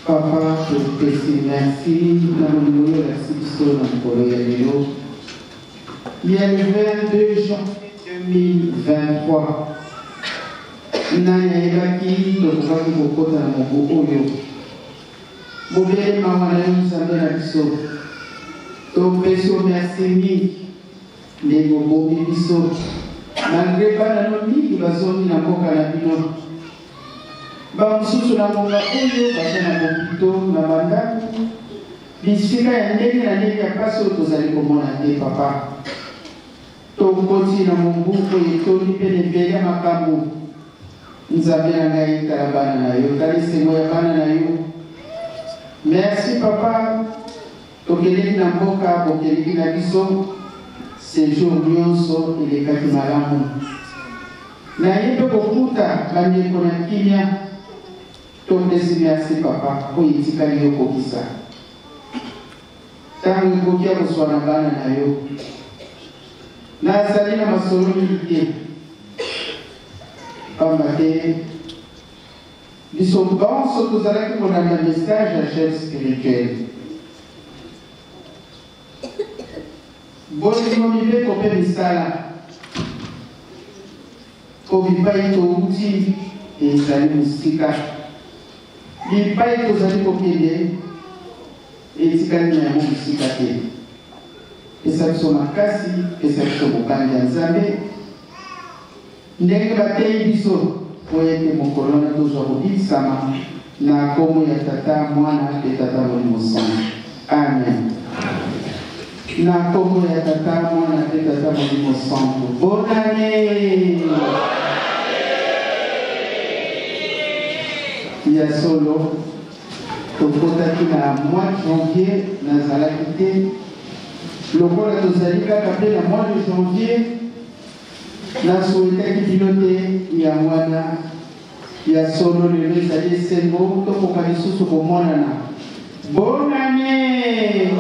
Papa, je te merci. Il y a le 22 janvier 2023. Nayebaki tokokaki kokota na mobu oyo bobele mawana yosambela na biso topesi yo merci mingi ndenge obomi biso malgré bana no mingi bazongi na mboka na bino bamosusu na monga oyo baza na bopito na bandako bisika ya ndenge na ndenge ya mpasi oyo tozali komona te papa tokoti na mombuku etoni mpe nebele ya makambo nzambe na ngai tala bana na yo tali sengo ya bana na yo merci papa tokeleki na mboka bokeleki na biso sejour nyonso elekaki malamu na ye mpe kokuta bandeko na kimia tondesi merci papa oyo etikali yo kokisa ntango ekoki ya kozwa na bana na yo nazali na masolo mingi te pamba te biso banso tozalaki kolanda message ya chef spirituel bolingo mibeko mpe misala po bipai touti ezali mosika bipai tozali kokende etikali na yango mosika te pesa biso makasi pesa biso bokangi ya nzambe ndenge batei biso po ete mokolo na tozwa kobikisama na kombo ya tata mwana mpe tata molimo sango amen na kombo ya tata mwana mpe tata molimo sango bonane ya solo tokotaki na mois de janvier nazalaki te lokola tozali kaka mpe na mois de janvier nasoetaki bino te ya mwana ya solo lelo ezali esengo tokoka lisusu komonana bonane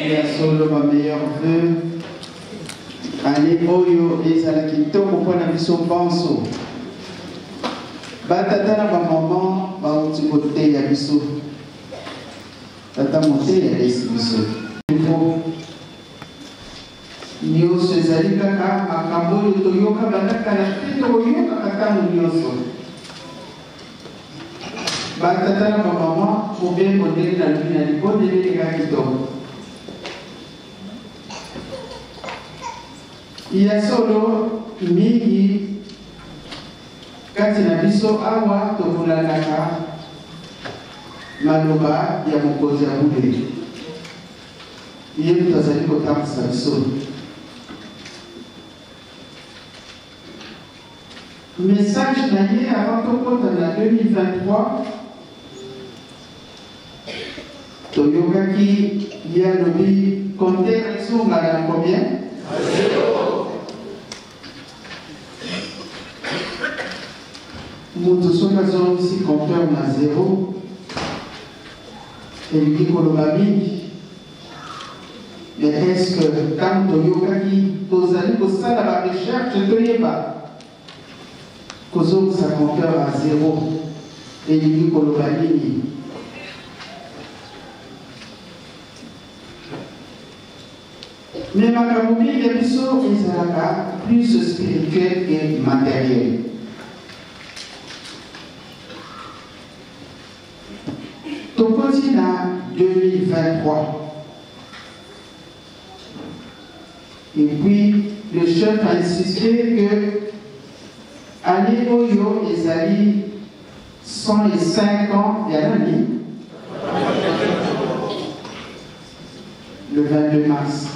ya solo bameilleur vœu ane oyo ezalaki kitoko mpona biso mpanso batata na bamama bauti koteya biso tata moteya lesi biso nyonso ezali kaka makambo oyo toyoka bakaka na mpe toyokaka ntango nyonso batata na bamama mobembo ndenge na lobi na libondeli eka kitoko ya solo mingi kati na biso awa tokolandaka maloba ya mokonzi ya bule ye moto azali kotambwisa biso message na ye avant tokota na 2023 toyokaki ye alobi compte na biso ngala na combien moto soki azongisi compteur na 0 elingi koloba mingi mais est-ce que ntango toyokaki tozali kosala barecherche toyeba kozongisa compteur à 0 elingi koloba nini mais makambo mingi ya biso ezalaka plus spirituel que matériel tokoti na 2023 et puis le chef a insisté que année oyo ezali 105 ans ya nani le 22 mars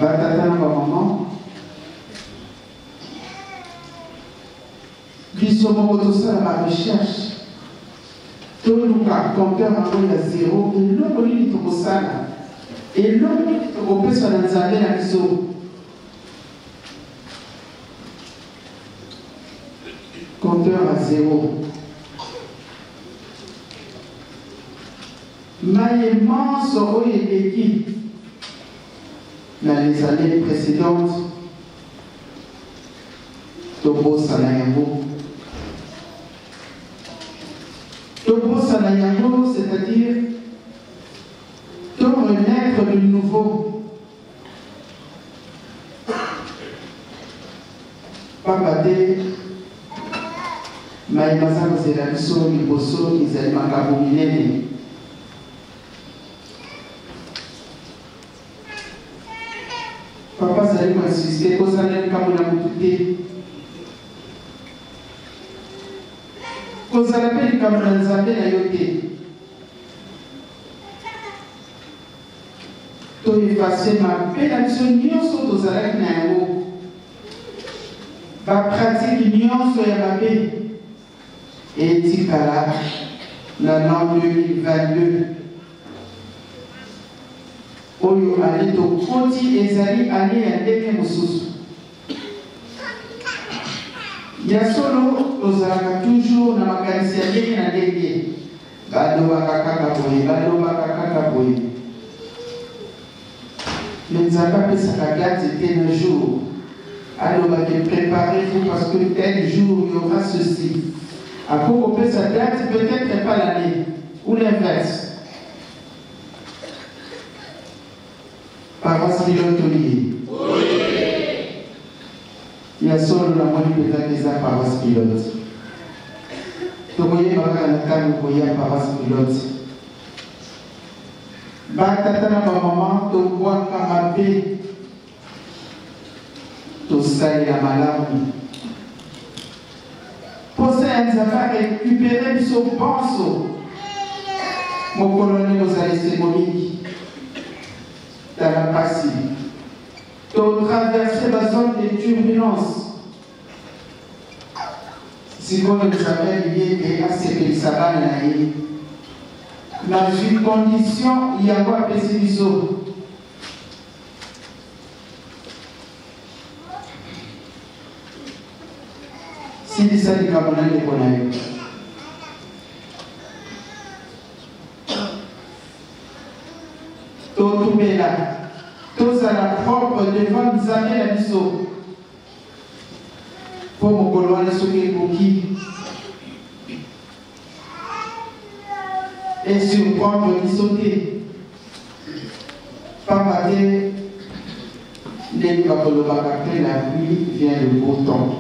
batata na bamama biso moko tosala barecherche toluka compteur yango ya 0 eloko nini tokosala eloko nini tokopesa na nzambe na biso compteur à 0 mais immense équipe dans les années précédentes. Tobo Sanayango. Tobo Sanayango, c'est-à-dire te renaître de nouveau. Papa de Maïmaza Kozelabiso, Liboso, Izali Makabominene. Papa Zali m'a insisté, Kozalem Kamuna Moutouté. Kozalapeli Kamuna Nzambe na yote. To effacer ma pénation nyonso tozalaki na yango. Ba pratique nyonso ya mabe. Etikala na l'an 2022. Oyo ale to koti ezali ale ya ndenge mosusu. Ya solo tozalaka toujours na makanisi ya ndenge na ndenge. Balobaka kaka boye, balobaka kaka boye. Mais Nzambe apesaka date c'était un jour. Alobaki préparez-vous parce que tel jour il y aura ceci. Après on peut sa date, peut-être pas l'année, ou l'inverse. Paroisse pilote liée. Oui. Il y a solo la moitié peut-être des paroisse pilote. Tu voyez baka na kanu koya paroisse pilote. Ba tata na ba maman to kwa kama pe. To sali la malamu. Possède à récupérer son penseau. Mon colonel nous a laissé Monique dans la passive. Tu traverser la zone de turbulence. Si vous nous avez lié à ce que ça va aller. Dans une condition, il y a quoi pessimisme. Si vous savez que vous avez des tout est là. Tous à la propre devant nous amener la biseau. Pour mon colon, les souliers pour qui? Et surprendre, y sauter. Pas mater, les capolobacactés, la pluie vient de beau temps.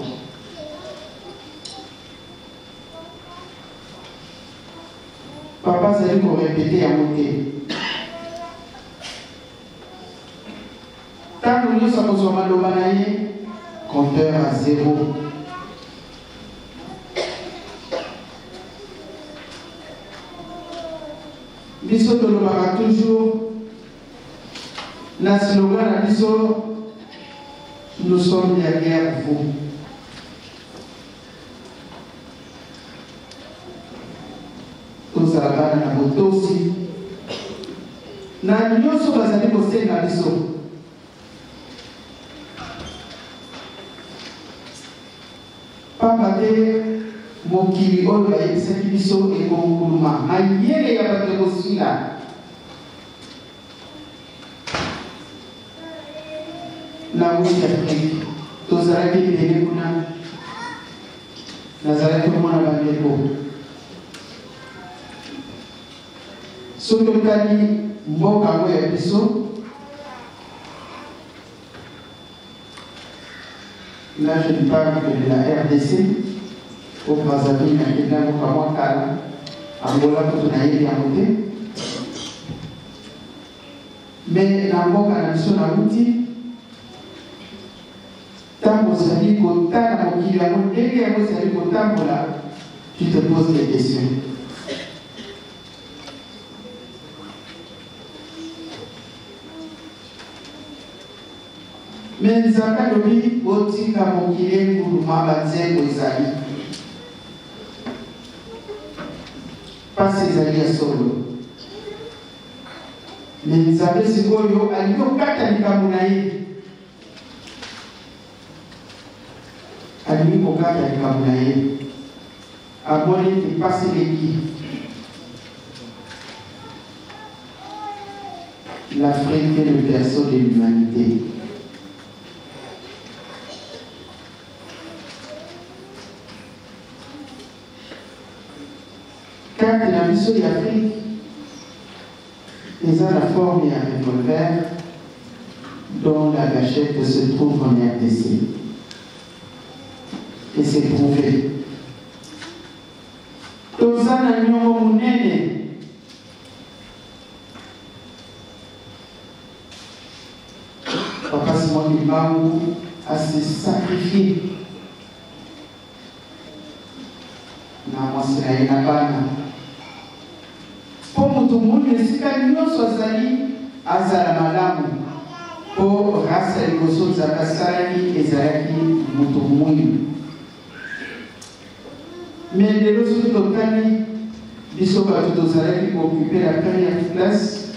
Papa s'est dit qu'on répétait à monter. Tant que nous sommes au Malobanaye, compteur à 0. Biso tolobaka toujours na slogan na biso, nous sommes derrière vous. Tozalaka na botosi na nyonso bazali kosenga biso. Papa te mokili oyo bayebisaki biso ekokuluma mayele ya bato ekosila na wuti Afrique. Tozalaki ebele kuna, nazalaki komona bandeko. Soki otali mboka ngo ya biso, là je ne parle que de la RDC, au Brazzaville, à Kenya, au Kamwakala, à Angola, tout on a eu à monter. Mais la mboka na biso na wuti, tant que ça dit qu'au temps où il y a un délai, tu te poses des questions. Mais Nzambe lobi otika mokili nguluma banzengo ezali. Pasi ezali ya solo. Mais Nzambe sikoyo alingi okata likambo na ye. Alingi kokata likambo na ye. Aboni te pasi leki. l'Afrique est le berceau de l'humanité. Carte de la mission d'Afrique, ils ont la forme d'un revolver dont la gâchette se trouve en RDC. Et c'est prouvé. Tozana nyongo munene. Papa Simon Libangu a se sacrifié. Na mwasi na ina bana. Po mutu muni esika nyonso azali azala malamu. Po rasa liboso zakasali ezalaki mutu muni. Mais de l'autre côté, ils sont tous pour occuper la première place.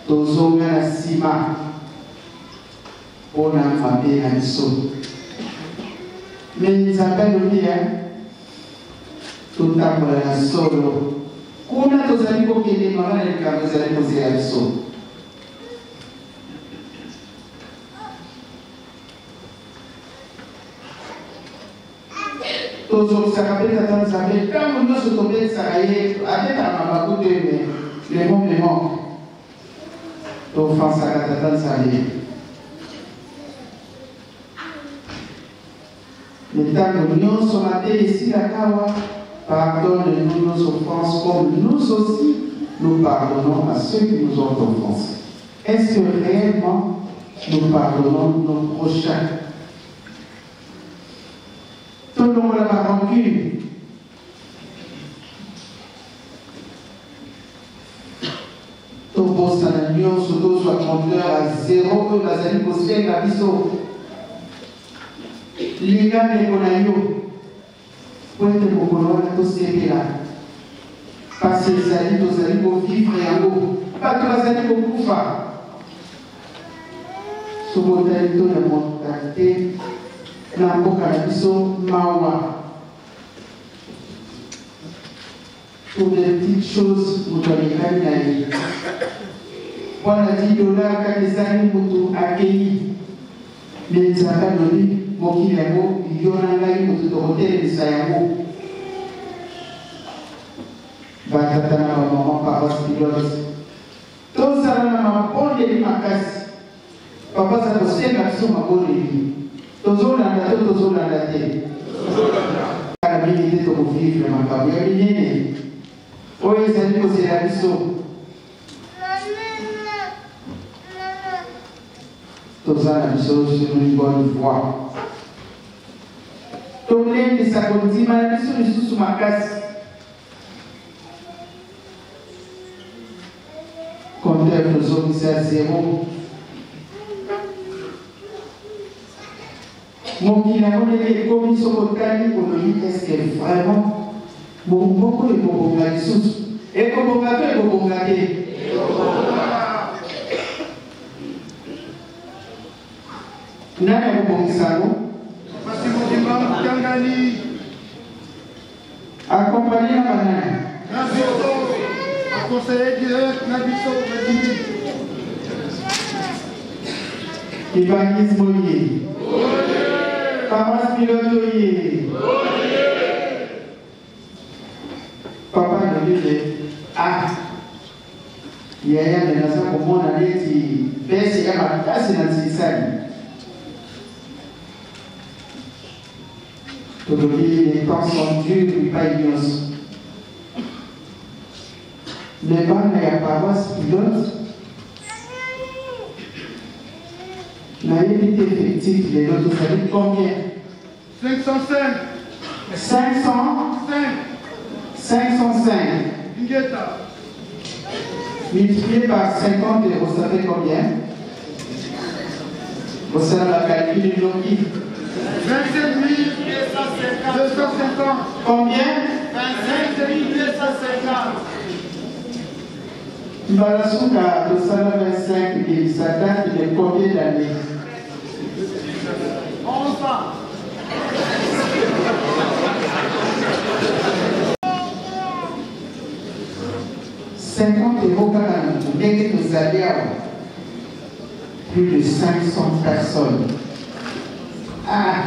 Tous ont la cima pour la famille à l'issue. Mais ils appellent le bien tout le temps pour la solo. Quand on a tous amis pour qu'ils aient maman et quand vous allez poser à l'issue. Toujours ça rappelle la Tanzanie. Quand on se tombe de Sarajevo, avec un mabakou de les bons mémoires. Donc face à la Tanzanie. L'État de l'Union se matin ici la Kawa pardonne-nous nos offenses comme nous aussi nous pardonnons à ceux qui nous ont offensés. Est-ce que réellement nous pardonnons nos prochains? Tout le monde a la rancune. Tout le monde a l'union, surtout soit compteur à zéro, que la zali possible la biseau. Les gars ne connaissent pas. Pour être beaucoup de tout ce qui est là. Parce que les zali, tous zali pour vivre et en haut. Pas que la zali pour pouvoir. Ce modèle de la mentalité. Na mboka na biso mawa. Pour des petites choses, vous doyez gagner. Voilà $10 quand les amis mutu accueillis. Mais ils ont donné mon kilamo, il y en a eu mutu de hôtel de Sayamo. Batatana maman papa pilote. Tout ça na bonne de ma casse. Papa ça possède la biso ma bonne de toujours la date, toujours la date. La vie était au vivre, ma femme. Il y a une oui, c'est une chose, c'est la mission. Tout ça, la mission sur une bonne voie. Tout le monde, ça continue, mais la mission est sous ma casse. Compteur de zone, c'est à zéro. Mon client est commis sur le cani pour me dire est-ce que vraiment beaucoup de bobongadi sous et bobongadi et bobongadi. Nana bobongisano. Parce que vous Tangani. Accompagné la banane. Nabiso. Conseiller direct Nabiso. Évangeliste Mounier. Papa pilote. Papa de lui ah. Il y a des gens comme on a dit baisse et ma place dans ce salle. Tout le monde les temps sont durs et pas ignorants. Les bancs il y a paroisse pilote. La unité effective de l'autre, vous savez combien? 505. 505. Ingeta. Multiplié par 50 €, ça fait combien? Vous savez la calcul du logique. 27 250. Combien? 27 250. Balasuka, le salaire 25 et ça date de combien d'années? 11 ans. €50 quand dès que vous allez plus de 500 personnes. Ah!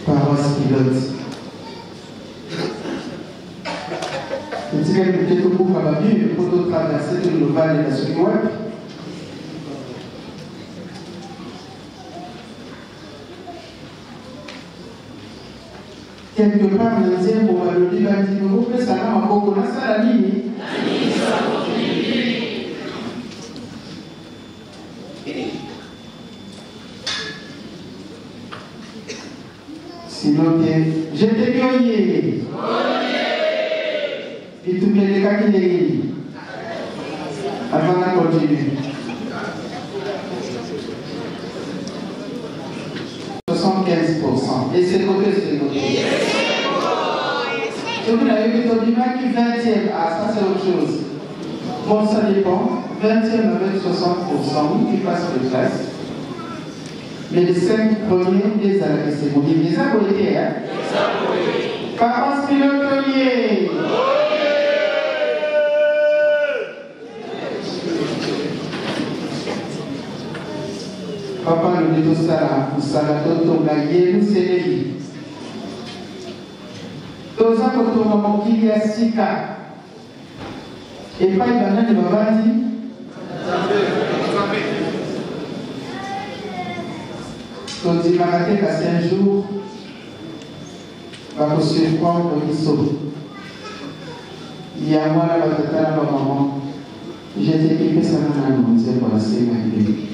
Paroisse pilote. Je dirais que peut-être au cours va mieux pour traverser tout le Val et la Suède. Quelque part, on disait pour le débat du nouveau, mais ça n'a pas beaucoup de ça la ligne. Sinon, j'étais pionnier. Et tout les cas qui est avant de continuer. 75%. Et c'est côté, c'est côté. Et vous avez vu ton image qui 20e. Ah, ça c'est autre chose. Bon, ça dépend. 20e avec 60%, qui passe le classe. Mais les 5 premiers, les arrêtés, c'est bon. Les abonnés, hein? Paroisse pilote. Papa nous dit tout ça, nous savons tout gagner, nous c'est les. Tous ça quand on m'a dit qu'il y a 6 cas. Et pas il va dire, il va dire. Donc il m'a raté passer un jour, va vous surprendre au lycée. Il y a moi là, la maman. J'ai équipé ça dans la maison, c'est pour la sécurité.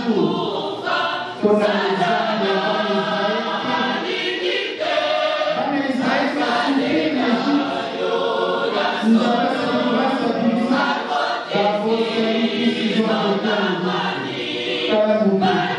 jour. Pour la maison de Israël va souffrir l'Égypte. Nous avons cette grâce à Dieu. Par votre service, ils ont été par la boucle.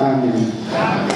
Amen.